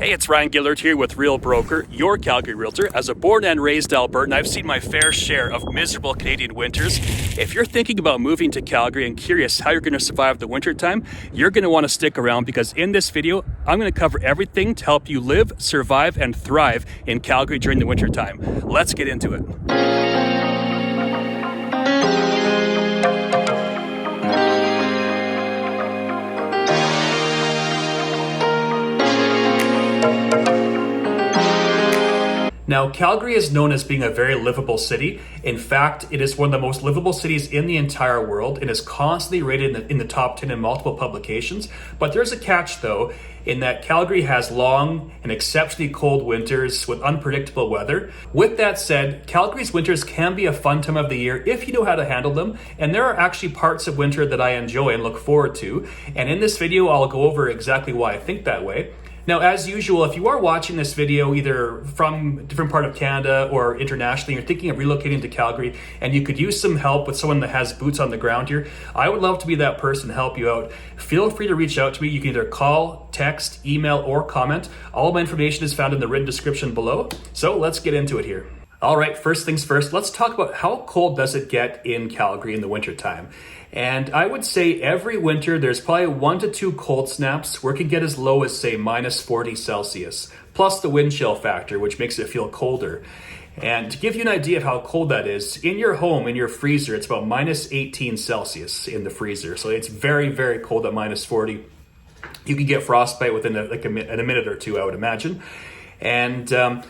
Hey, it's Ryan Gillard here with Real Broker, your Calgary realtor. As a born and raised Albertan, I've seen my fair share of miserable Canadian winters. If you're thinking about moving to Calgary and curious how you're going to survive the winter time, you're going to want to stick around because in this video, I'm going to cover everything to help you live, survive, and thrive in Calgary during the winter time. Let's get into it. Now, Calgary is known as being a very livable city. In fact, it is one of the most livable cities in the entire world and is constantly rated in the top 10 in multiple publications. But there's a catch though, in that Calgary has long and exceptionally cold winters with unpredictable weather. With that said, Calgary's winters can be a fun time of the year if you know how to handle them. And there are actually parts of winter that I enjoy and look forward to. And in this video, I'll go over exactly why I think that way. Now, as usual, if you are watching this video either from a different part of Canada or internationally, you're thinking of relocating to Calgary and you could use some help with someone that has boots on the ground here, I would love to be that person to help you out. Feel free to reach out to me. You can either call, text, email, or comment. All of my information is found in the written description below. So let's get into it here. All right, first things first, let's talk about how cold does it get in Calgary in the wintertime. And I would say every winter there's probably 1 to 2 cold snaps where it can get as low as say minus 40 Celsius, plus the wind chill factor, which makes it feel colder. And to give you an idea of how cold that is, in your home, in your freezer, it's about minus 18 Celsius in the freezer. So it's very, very cold at minus 40. You can get frostbite within a minute or two, I would imagine. And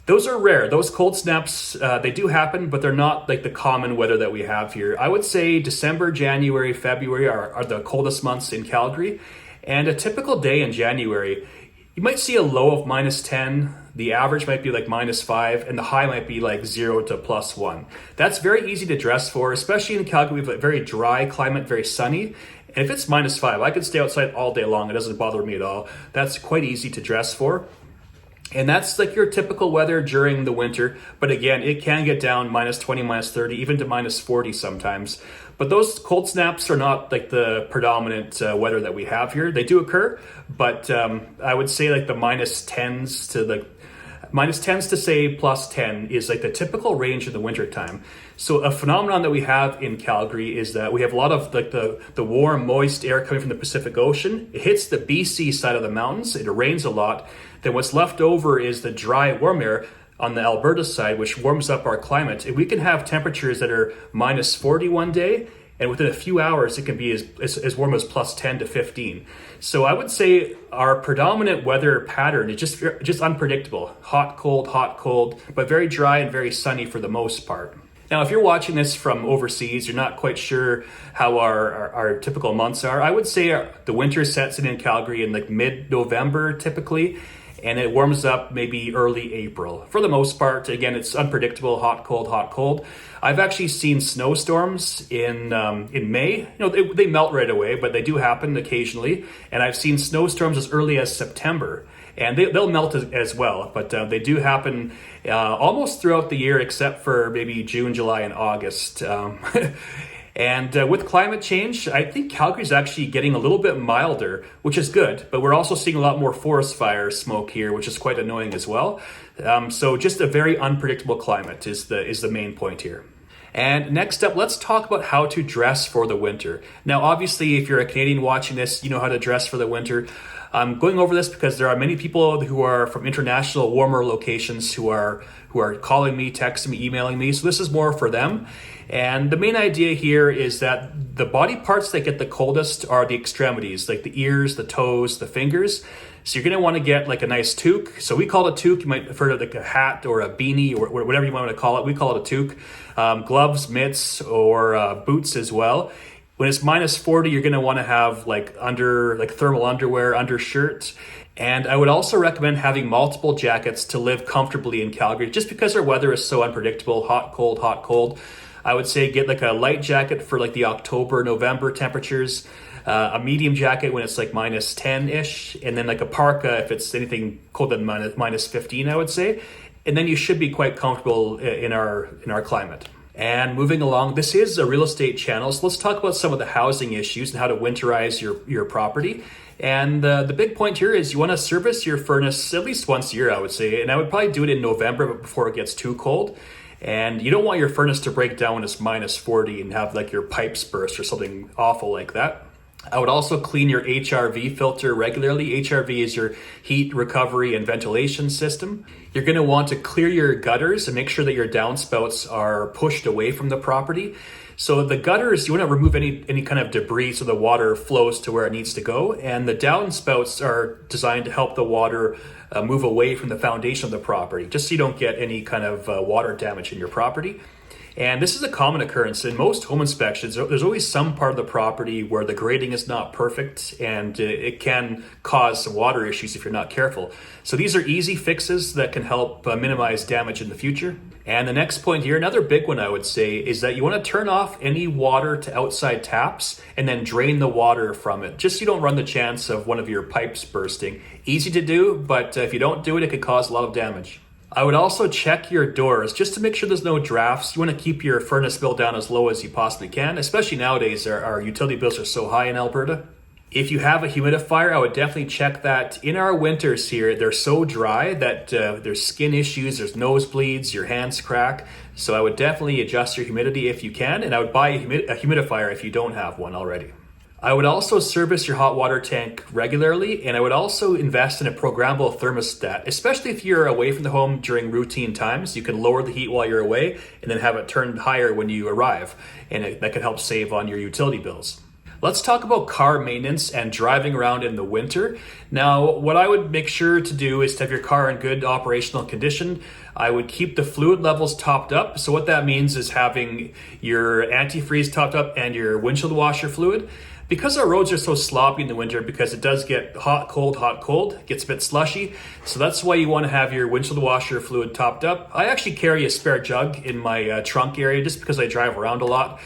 those are rare. Those cold snaps, they do happen, but they're not like the common weather that we have here. I would say December, January, February are the coldest months in Calgary. And a typical day in January, you might see a low of minus 10. The average might be like minus 5, and the high might be like 0 to plus 1. That's very easy to dress for, especially in Calgary. We have a very dry climate, very sunny. And if it's minus 5, I could stay outside all day long. It doesn't bother me at all. That's quite easy to dress for. And that's like your typical weather during the winter. But again, it can get down minus 20, minus 30, even to minus 40 sometimes. But those cold snaps are not like the predominant weather that we have here. They do occur, but I would say like the minus 10s to say plus 10 is like the typical range in the winter time. So a phenomenon that we have in Calgary is that we have a lot of like the warm, moist air coming from the Pacific Ocean. It hits the BC side of the mountains. It rains a lot. Then what's left over is the dry, warm air on the Alberta side, which warms up our climate. And we can have temperatures that are minus 40 one day, and within a few hours, it can be as warm as plus 10 to 15. So I would say our predominant weather pattern is just unpredictable. Hot, cold, but very dry and very sunny for the most part. Now, if you're watching this from overseas, you're not quite sure how our typical months are. I would say the winter sets in Calgary in like mid-November typically, and it warms up maybe early April. For the most part, again, it's unpredictable, hot, cold. I've actually seen snowstorms in May. You know, they melt right away, but they do happen occasionally. And I've seen snowstorms as early as September. And they'll melt as well, but they do happen almost throughout the year, except for maybe June, July, and August. And with climate change, I think Calgary's actually getting a little bit milder, which is good, but we're also seeing a lot more forest fire smoke here, which is quite annoying as well. So just a very unpredictable climate is the main point here. And next up, let's talk about how to dress for the winter. Now, obviously, if you're a Canadian watching this, you know how to dress for the winter. I'm going over this because there are many people who are from international warmer locations who are calling me, texting me, emailing me. So this is more for them. And the main idea here is that the body parts that get the coldest are the extremities, like the ears, the toes, the fingers. So you're going to want to get like a nice toque. So we call it a toque. You might refer to like a hat or a beanie or whatever you want to call it. We call it a toque. Gloves, mitts, or boots as well. When it's minus 40, you're going to want to have like thermal underwear, undershirt. And I would also recommend having multiple jackets to live comfortably in Calgary, just because our weather is so unpredictable, hot, cold. I would say get like a light jacket for like the October, November temperatures, a medium jacket when it's like minus 10-ish, and then like a parka if it's anything colder than minus 15, I would say. And then you should be quite comfortable in our climate. And moving along, this is a real estate channel, so let's talk about some of the housing issues and how to winterize your property. And the big point here is you want to service your furnace at least once a year, I would say. And I would probably do it in November, but before it gets too cold. And you don't want your furnace to break down when it's minus 40 and have like your pipes burst or something awful like that. I would also clean your HRV filter regularly. HRV is your heat recovery and ventilation system. You're going to want to clear your gutters and make sure that your downspouts are pushed away from the property. So the gutters, you want to remove any kind of debris so the water flows to where it needs to go. And the downspouts are designed to help the water move away from the foundation of the property, just so you don't get any kind of water damage in your property. And this is a common occurrence in most home inspections. There's always some part of the property where the grading is not perfect, and it can cause some water issues if you're not careful. So these are easy fixes that can help minimize damage in the future. And the next point here, another big one I would say, is that you want to turn off any water to outside taps and then drain the water from it, just so you don't run the chance of one of your pipes bursting. Easy to do, but if you don't do it, it could cause a lot of damage. I would also check your doors just to make sure there's no drafts. You want to keep your furnace bill down as low as you possibly can, especially nowadays. Our utility bills are so high in Alberta. If you have a humidifier, I would definitely check that. In our winters here, they're so dry that there's skin issues, there's nosebleeds, your hands crack. So I would definitely adjust your humidity if you can, and I would buy a humidifier if you don't have one already. I would also service your hot water tank regularly, and I would also invest in a programmable thermostat, especially if you're away from the home during routine times. You can lower the heat while you're away and then have it turned higher when you arrive, and that can help save on your utility bills. Let's talk about car maintenance and driving around in the winter. Now, what I would make sure to do is to have your car in good operational condition. I would keep the fluid levels topped up. So what that means is having your antifreeze topped up and your windshield washer fluid. Because our roads are so sloppy in the winter, because it does get hot, cold, it gets a bit slushy. So that's why you want to have your windshield washer fluid topped up. I actually carry a spare jug in my trunk area just because I drive around a lot.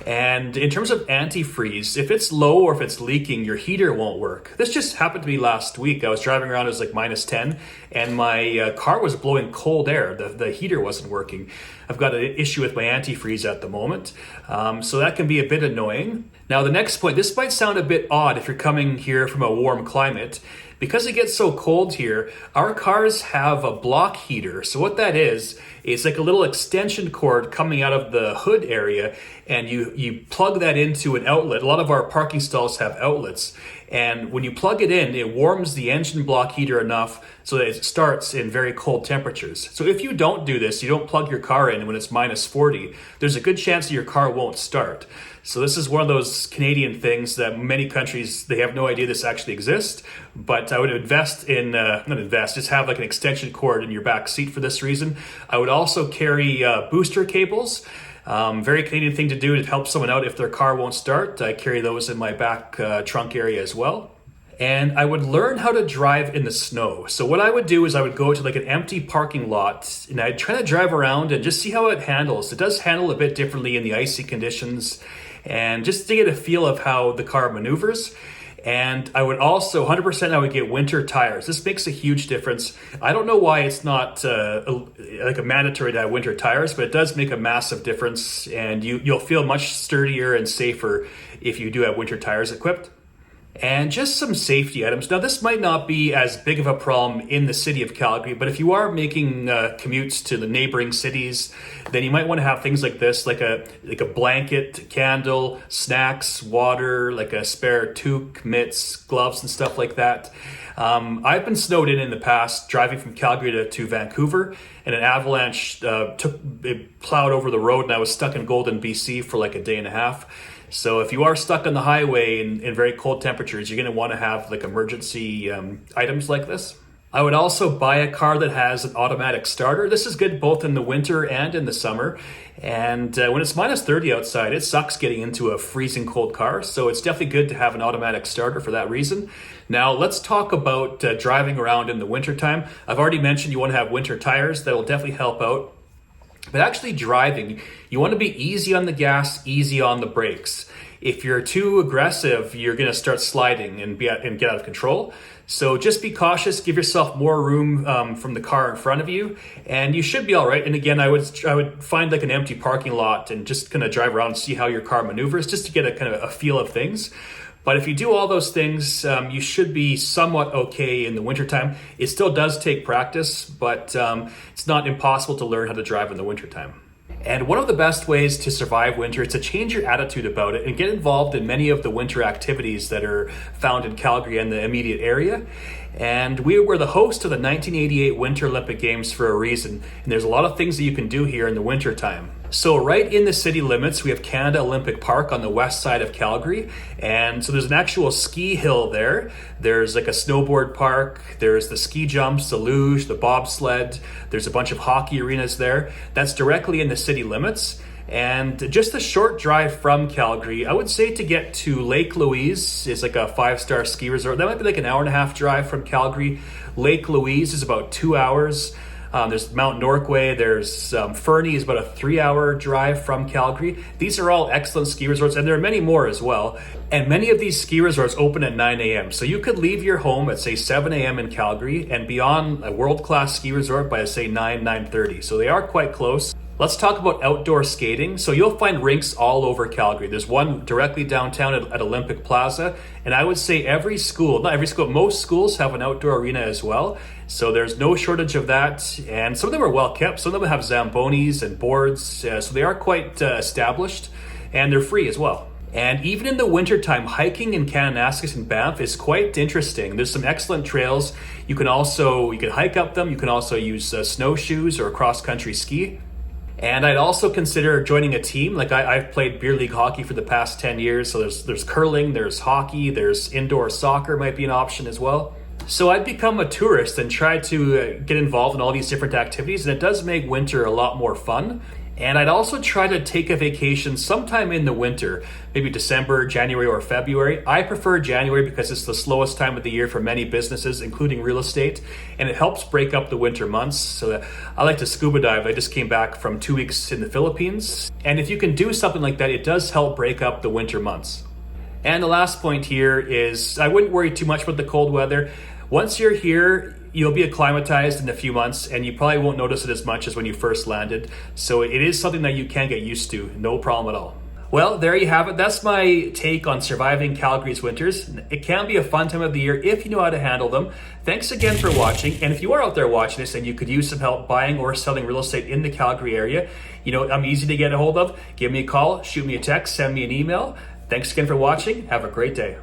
And in terms of antifreeze, if it's low or if it's leaking, your heater won't work. This just happened to me last week. I was driving around, it was like minus 10, and my car was blowing cold air. The heater wasn't working. I've got an issue with my antifreeze at the moment, so that can be a bit annoying. Now, the next point, this might sound a bit odd if you're coming here from a warm climate. Because it gets so cold here, our cars have a block heater. So what that is, it's like a little extension cord coming out of the hood area, and you plug that into an outlet. A lot of our parking stalls have outlets. And when you plug it in, it warms the engine block heater enough so that it starts in very cold temperatures. So if you don't do this, you don't plug your car in when it's minus 40, there's a good chance that your car won't start. So this is one of those Canadian things that many countries, they have no idea this actually exists. But I would just have like an extension cord in your back seat for this reason. I would also carry booster cables. Very Canadian thing to do to help someone out if their car won't start. I carry those in my back trunk area as well. And I would learn how to drive in the snow. So what I would do is I would go to like an empty parking lot and I'd try to drive around and just see how it handles. It does handle a bit differently in the icy conditions, and just to get a feel of how the car maneuvers. And I would also 100% I would get winter tires. This makes a huge difference. I don't know why it's not like a mandatory to have winter tires, but it does make a massive difference, and you'll feel much sturdier and safer if you do have winter tires equipped. And just some safety items. Now, this might not be as big of a problem in the city of Calgary, but if you are making commutes to the neighboring cities, then you might want to have things like this, like a blanket, candle, snacks, water, like a spare toque, mitts, gloves, and stuff like that. I've been snowed in the past driving from Calgary to Vancouver, and an avalanche plowed over the road, and I was stuck in Golden, BC for like a day and a half. So if you are stuck on the highway in very cold temperatures, you're going to want to have like emergency items like this. I would also buy a car that has an automatic starter. This is good both in the winter and in the summer. And when it's minus 30 outside, it sucks getting into a freezing cold car. So it's definitely good to have an automatic starter for that reason. Now let's talk about driving around in the wintertime. I've already mentioned you want to have winter tires. That will definitely help out. But actually driving, you want to be easy on the gas, easy on the brakes. If you're too aggressive, you're going to start sliding and get out of control. So just be cautious, give yourself more room from the car in front of you, and you should be all right. And again, I would find like an empty parking lot and just kind of drive around and see how your car maneuvers, just to get a kind of a feel of things. But if you do all those things, you should be somewhat okay in the wintertime. It still does take practice, but it's not impossible to learn how to drive in the wintertime. And one of the best ways to survive winter is to change your attitude about it and get involved in many of the winter activities that are found in Calgary and the immediate area. And we were the host of the 1988 Winter Olympic Games for a reason. And there's a lot of things that you can do here in the winter time. So right in the city limits, we have Canada Olympic Park on the west side of Calgary. And so there's an actual ski hill there. There's like a snowboard park. There's the ski jumps, the luge, the bobsled. There's a bunch of hockey arenas there. That's directly in the city limits. And just a short drive from Calgary, I would say to get to Lake Louise is like a 5-star ski resort. That might be like an hour and a half drive from Calgary. Lake Louise is about 2 hours. There's Mount Norquay, there's Fernie is about a 3-hour drive from Calgary. These are all excellent ski resorts, and there are many more as well. And many of these ski resorts open at 9 a.m. So you could leave your home at say 7 a.m. in Calgary and be on a world-class ski resort by say 9:30. So they are quite close. Let's talk about outdoor skating. So you'll find rinks all over Calgary. There's one directly downtown at Olympic Plaza. And I would say every school, not every school, most schools have an outdoor arena as well. So there's no shortage of that. And some of them are well kept. Some of them have Zambonis and boards. So they are quite established, and they're free as well. And even in the wintertime, hiking in Kananaskis and Banff is quite interesting. There's some excellent trails. You can hike up them. You can also use snowshoes or cross-country ski. And I'd also consider joining a team. Like I've played beer league hockey for the past 10 years. So there's curling, there's hockey, there's indoor soccer might be an option as well. So I'd become a tourist and try to get involved in all these different activities. And it does make winter a lot more fun. And I'd also try to take a vacation sometime in the winter, maybe December, January, or February. I prefer January because it's the slowest time of the year for many businesses, including real estate, and it helps break up the winter months. So I like to scuba dive. I just came back from 2 weeks in the Philippines. And if you can do something like that, it does help break up the winter months. And the last point here is I wouldn't worry too much about the cold weather. Once you're here, you'll be acclimatized in a few months, and you probably won't notice it as much as when you first landed. So it is something that you can get used to, no problem at all. Well, there you have it. That's my take on surviving Calgary's winters. It can be a fun time of the year if you know how to handle them. Thanks again for watching. And if you are out there watching this and you could use some help buying or selling real estate in the Calgary area, I'm easy to get a hold of. Give me a call, shoot me a text, send me an email. Thanks again for watching. Have a great day.